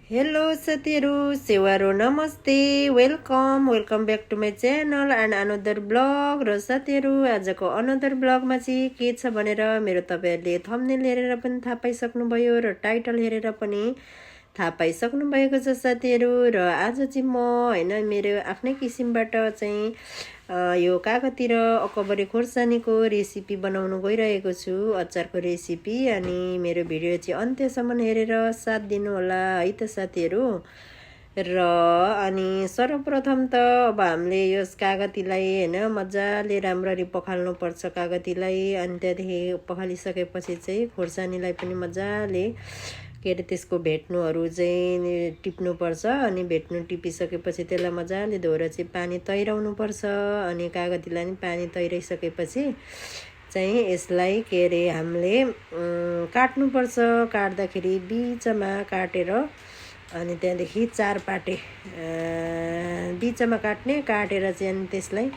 Hello साथीहरु सेवारो नमस्ते welcome back to my channel and another blog र साथीहरु आजको अनदर ब्लगमा चाहिँ के छ भनेर मेरो तपाईहरुले थम्बनेल हेरेर पनि थाहा पाइसक्नुभयो र टाइटल हेरेर पनि थाहा पाइसक्नु भएको छ साथीहरु र आज चाहिँ म हैन मेरो आफ्नै किसिमबाट चाहिँ यो कागती र अकबरे खुर्सानीको रेसिपी बनाउन गइरहेको छु अचारको रेसिपी। अनि मेरो भिडियो चाहिँ अन्त्यसम्म हेरेर साथ दिनु होला है त साथीहरु। र अनि सर्वप्रथम त अब हामीले यस कागतीलाई हैन मजाले राम्ररी पखाल्नु पर्छ कागतीलाई। अनि त्यहाँदेखि पखालिसकेपछि चाहिँ खुर्सानीलाई पनि मजाले के अरे त्यसको भेट्नुहरू चाहिँ टिप्नुपर्छ। अनि भेट्नु टिपिसकेपछि त्यसलाई मजाले धोएर चाहिँ पानी तैराउनु पर्छ। अनि कागतीलाई पनि पानी तैराइसकेपछि चाहिँ यसलाई के अरे हामीले काट्नुपर्छ। काट्दाखेरि बिचमा काटेर अनि त्यहाँदेखि चार पाटे बिचमा काटेर चाहिँ अनि त्यसलाई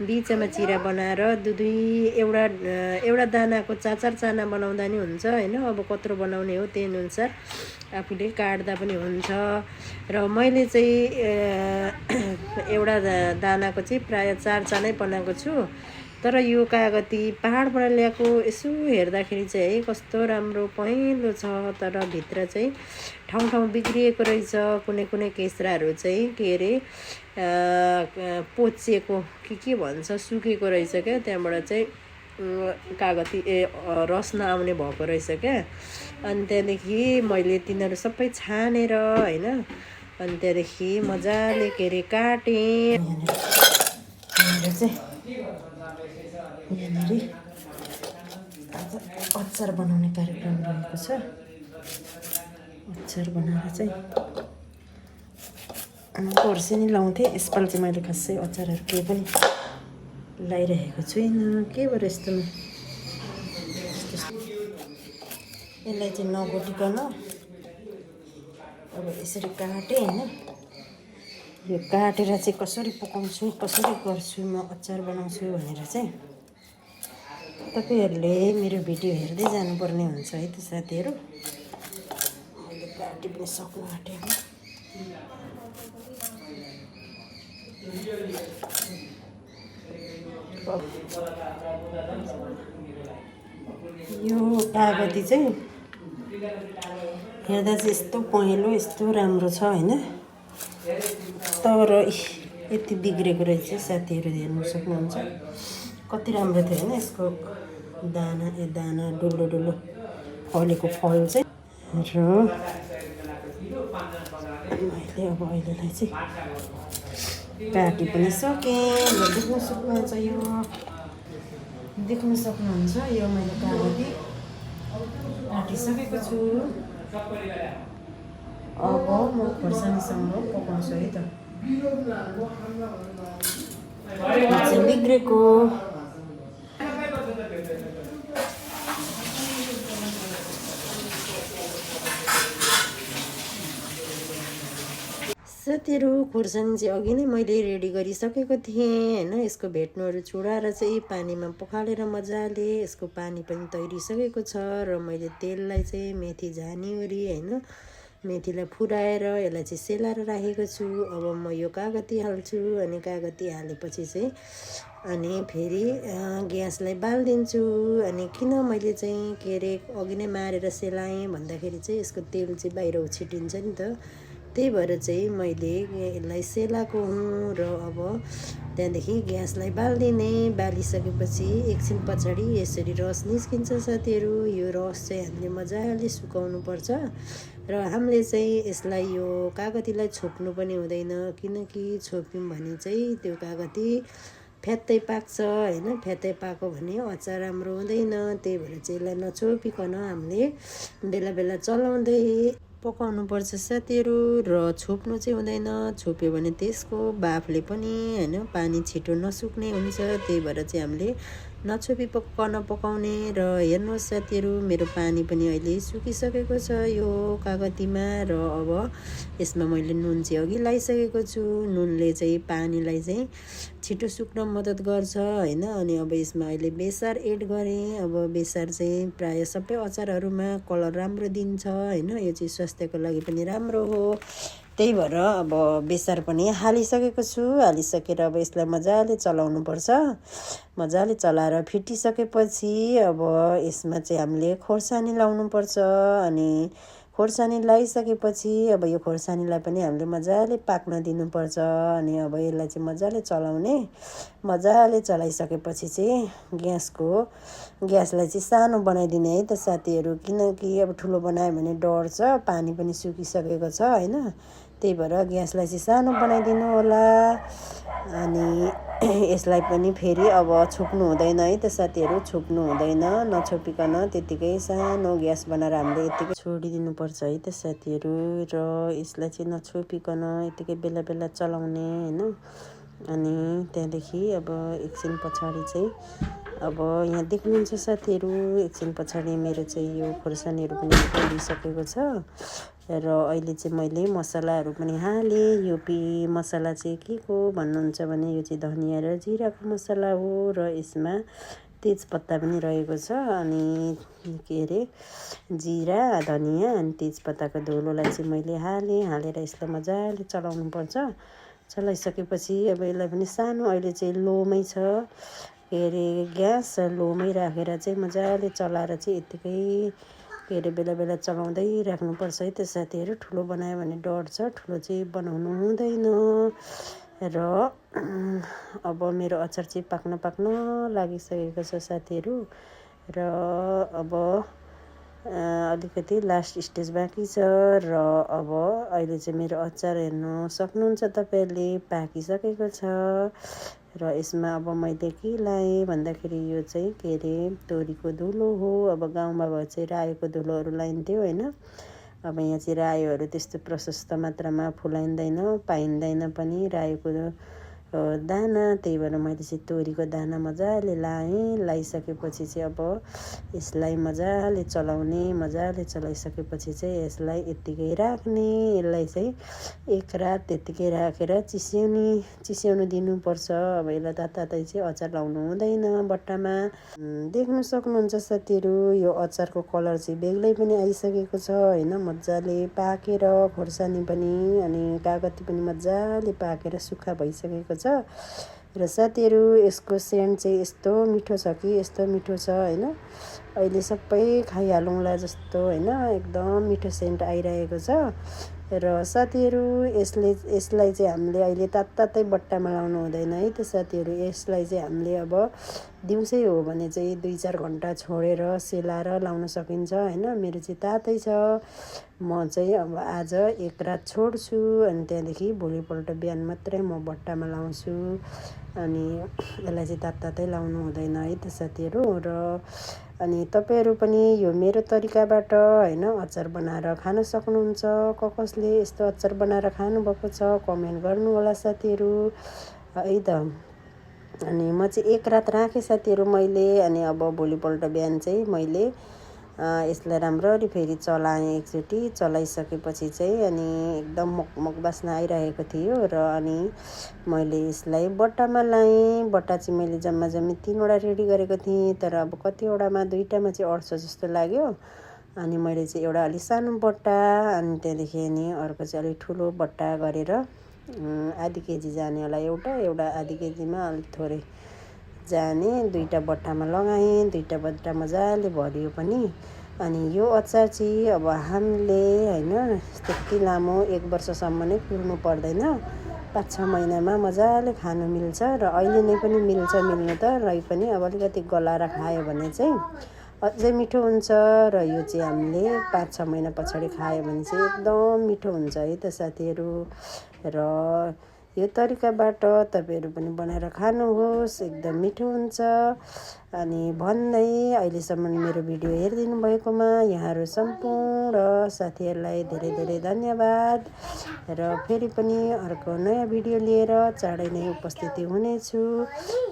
बिचमा चिरा बनाएर दुई एउटा दानाको चार चाना बनाउँदा नि हुन्छ हैन। अब कत्रो बनाउने हो त्यही अनुसार आफूले काट्दा पनि हुन्छ। र मैले चाहिँ एउटा दानाको चाहिँ प्राय 4 चानै बनाएको छु। तर यो कागती पहाडबाट ल्याएको यसो हेर्दाखेरि चाहिँ है कस्तो राम्रो पहेँलो छ। तर भित्र चाहिँ ठाउँ बिग्रिएको रहेछ। कुनै केस्राहरू चाहिँ के अरे पोचिएको के भन्छ सुकेको रहेछ क्या। त्यहाँबाट चाहिँ कागती रस नआउने भएको रहेछ क्या। अनि त्यहाँदेखि मैले तिनीहरू सबै छानेर हैन अनि त्यहाँदेखि मजाले के अरे काटेँ। यहाँनिर आज अचार बनाउने कार्यक्रम रहेको छ। अचार बनाएर चाहिँ खोर्सानी लाउँथेँ। यसपालि चाहिँ मैले खासै अचारहरू केही पनि लगाइरहेको छुइनँ। के भएर यस्तो यसलाई चाहिँ नगोटिकन अब यसरी काटेँ हैन। यो काटेर चाहिँ कसरी पकाउँछु कसरी गर्छु म अचार बनाउँछु भनेर चाहिँ तपाईहरुले मेरो भिडियो हेर्दै जानुपर्ने हुन्छ है त साथीहरु। मैले काटी पनि सक्नु आँटेँ। यो कागती चाहिँ हेर्दा चाहिँ यस्तो पहेँलो यस्तो राम्रो छ हैन। तर यति बिग्रेको रहेछ साथीहरु हेर्न सक्नुहुन्छ। कति राम्रो थियो हैन। यसको दाना डुल्लो फलेको फल चाहिँ र मैले अब अहिलेलाई चाहिँ काटी पनि सकेँ। देख्न सक्नुहुन्छ यो मैले कागती काटिसकेको छु। अब म खुर्सानीसँग पकाउँछु है त। चाहिँ बिग्रेको साथीहरु खुर्सानी चाहिँ अघि नै मैले रेडी गरिसकेको थिएँ हैन। यसको भेट्नुहरू चुडाएर चाहिँ पानीमा पखालेर मजाले यसको पानी पनि तैरिसकेको छ। र मैले तेललाई चाहिँ मेथी झानीवरी हैन मेथीलाई फुराएर यसलाई चाहिँ सेलाएर राखेको छु। अब म यो कागती हाल्छु। अनि कागती हालेपछि चाहिँ अनि फेरि ग्यासलाई बाल्दिन्छु। अनि किन मैले चाहिँ के अरे अघि नै मारेर सेलाएँ भन्दाखेरि चाहिँ यसको तेल चाहिँ बाहिर उछिटिन्छ नि त। त्यही भएर चाहिँ मैले यसलाई सेलाएको हुँ। र अब त्यहाँदेखि ग्यासलाई बालिदिने। बालिसकेपछि एकछिन पछाडि यसरी रस निस्किन्छ साथीहरु। यो रस चाहिँ हामीले मजाले सुकाउनु पर्छ। र हामीले चाहिँ यसलाई यो कागतीलाई छोप्नु पनि हुँदैन। किनकि छोप्यौँ भने चाहिँ त्यो कागती फ्यात्तै पाक्छ हैन। फ्यात्तै पाक्यो भने अचार राम्रो हुँदैन। त्यही भएर चाहिँ यसलाई नछोपिकन हामीले बेला चलाउँदै पकाउनु पर्छ साथीहरु। र छोप्नु चाहिँ हुँदैन। छोप्यो भने त्यसको बाफले पनि हैन पानी छिटो नसुक्ने हुन्छ। त्यही भएर चाहिँ हामीले नछोपी पकाउने र हेर्नुहोस् साथीहरू मेरो पानी पनि अहिले सुकिसकेको छ यो कागतीमा र अब यसमा मैले नुन चाहिँ अघि लगाइसकेको छु। नुनले चाहिँ पानीलाई चाहिँ छिटो सुक्न मद्दत गर्छ हैन। अनि अब यसमा अहिले बेसार एड गरेँ। अब बेसार चाहिँ प्राय सबै अचारहरूमा कलर राम्रो दिन्छ हैन। यो चाहिँ स्वास्थ्यको लागि पनि राम्रो हो। त्यही भएर अब बेसार पनि हालिसकेको छु। हालिसकेर अब यसलाई मजाले चलाउनु पर्छ। मजाले चलाएर फिटिसकेपछि अब यसमा चाहिँ हामीले खोर्सानी लाउनु पर्छ। अनि खोर्सानी लगाइसकेपछि अब यो खोर्सानीलाई पनि हामीले मजाले पाक्न दिनुपर्छ। अनि अब यसलाई चाहिँ मजाले चलाउने। मजाले चलाइसकेपछि चाहिँ ग्यासलाई चाहिँ सानो बनाइदिने है त साथीहरू, किनकि अब ठुलो बनायो भने डढ्छ। पानी पनि सुकिसकेको छ हैन। त्यही भएर ग्यासलाई चाहिँ सानो बनाइदिनु होला। अनि यसलाई पनि फेरि अब छोप्नु हुँदैन है त साथीहरू, छोप्नु हुँदैन। नछोपिकन त्यतिकै सानो ग्यास बनाएर हामीले यतिकै छोडिदिनुपर्छ है त साथीहरू। र यसलाई चाहिँ नछोपिकन यतिकै बेला बेला चलाउने हैन। अनि त्यहाँदेखि अब एकछिन पछाडि चाहिँ अब यहाँ देख्नुहुन्छ साथीहरू, एकछिन पछाडि मेरो चाहिँ यो खोर्सानीहरू पनि पोलिसकेको छ। र अहिले चाहिँ मैले मसलाहरू पनि हालेँ। यो मसला चाहिँ के को भन्नुहुन्छ भने यो चाहिँ धनिया र जिराको मसला हो। र यसमा तेजपत्ता पनि रहेको छ। अनि के अरे जिरा, धनिया अनि तेजपत्ताको धुलोलाई चाहिँ मैले हालेर यसलाई मजाले चलाउनुपर्छ। चलाइसकेपछि अब यसलाई पनि सानो अहिले चाहिँ लोमै छ के अरे ग्यास लोमै राखेर चाहिँ मजाले चलाएर चाहिँ यतिकै के अरे बेला बेला चलाउँदै राख्नुपर्छ है त साथीहरू। ठुलो बनायो भने डढ्छ, ठुलो चाहिँ बनाउनु हुँदैन। र अब मेरो अचार चाहिँ पाक्न लागिसकेको छ साथीहरू। र अब अलिकति लास्ट स्टेज बाँकी छ। र अब अहिले चाहिँ मेरो अचार हेर्नु सक्नुहुन्छ तपाईँहरूले, पाकिसकेको छ। र यसमा अब मैले के लाएँ भन्दाखेरि यो चाहिँ के अरे तोरीको धुलो हो। अब गाउँमा भए चाहिँ रायोको धुलोहरू लाइन्थ्यो हैन। अब यहाँ चाहिँ रायोहरू त्यस्तो प्रशस्त मात्रामा फुलाइँदैन, पाइँदैन पनि रायोको दाना। त्यही भएर मैले चाहिँ तोरीको दाना मजाले लगाइसकेपछि चाहिँ अब यसलाई मजाले चलाउने। मजाले चलाइसकेपछि चाहिँ यसलाई यत्तिकै राख्ने। यसलाई चाहिँ एक रात त्यत्तिकै राखेर चिस्याउनु दिनुपर्छ। अब यसलाई तातै चाहिँ अचार लाउनु हुँदैन बट्टामा। देख्न सक्नुहुन्छ साथीहरू, यो अचारको कलर चाहिँ बेग्लै पनि आइसकेको छ हैन। मजाले पाकेर खोर्सानी पनि अनि कागती पनि मजाले पाकेर सुक्खा भइसकेको छ। र साथीहरू यसको सेन्ट चाहिँ यस्तो मिठो छ कि यस्तो मिठो छ हैन। अहिले सबै खाइहालौँला जस्तो हैन, एकदम मिठो सेन्ट आइरहेको छ। र साथीहरू यसलाई चाहिँ हामीले अहिले तातै बट्टामा लाउनु हुँदैन है त साथीहरू। यसलाई चाहिँ हामीले अब दिउँसै हो भने चाहिँ 2-4 घन्टा छोडेर सेलाएर लाउन सकिन्छ हैन। मेरो चाहिँ तातै छ। म चाहिँ अब आज एक रात छोड्छु अनि त्यहाँदेखि भोलिपल्ट बिहान मात्रै म बट्टामा लाउँछु। अनि यसलाई चाहिँ तातै लाउनु हुँदैन है त साथीहरू। र अनि तपाईँहरू पनि यो मेरो तरिकाबाट हैन अचार बनाएर खान सक्नुहुन्छ। कसले यस्तो अचार बनाएर खानुभएको छ कमेन्ट गर्नु होला साथीहरू है त। अनि म चाहिँ एक रात राखेँ साथीहरू मैले। अनि अब भोलिपल्ट बिहान चाहिँ मैले यसलाई राम्ररी फेरि चलाएँ। एकचोटि चलाइसकेपछि चाहिँ अनि एकदम मगमग बास्ना आइरहेको थियो। र अनि मैले यसलाई बट्टामा लाएँ। बट्टा चाहिँ मैले जम्मी 3वटा रेडी गरेको थिएँ। तर अब कतिवटामा 2टामा चाहिँ अड्छ जस्तो लाग्यो। अनि मैले चाहिँ एउटा अलिक सानो बट्टा अनि त्यहाँदेखि अनि अर्को चाहिँ अलिक ठुलो बट्टा गरेर आधी केजी जाने होला एउटा आधी केजीमा अलिक थोरै जाने 2टा बट्टामा लगाएँ। 2टा बट्टा मजाले भरियो पनि। अनि यो अचार चाहिँ अब हामीले हैन त्यति लामो 1 वर्षसम्म नै कुर्नु पर्दैन। 5-6 महिनामा मजाले खानु मिल्छ। र अहिले नै पनि मिल्नु त रै पनि अब अलिकति गलाएर खायो भने चाहिँ अझै मिठो हुन्छ। र यो चाहिँ हामीले 5-6 महिना पछाडि खायो भने चाहिँ एकदम मिठो हुन्छ है त साथीहरू। र यो तरिकाबाट तपाईहरु पनि बनाएर खानुहोस्, एकदम मिठो हुन्छ। अनि भन्दै अहिलेसम्म मेरो भिडियो हेरिदिनु भएकोमा यहाँहरु सम्पूर्ण साथीहरुलाई धेरै धेरै धन्यवाद। र फेरि पनि अर्को नयाँ भिडियो लिएर चाँडै नै उपस्थिति हुनेछु।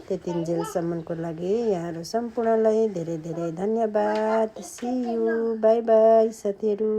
त्यतिन्जेलसम्मको लागि यहाँहरु सम्पूर्णलाई धेरै धेरै धन्यवाद। सी यू, बाइ बाइ साथीहरु।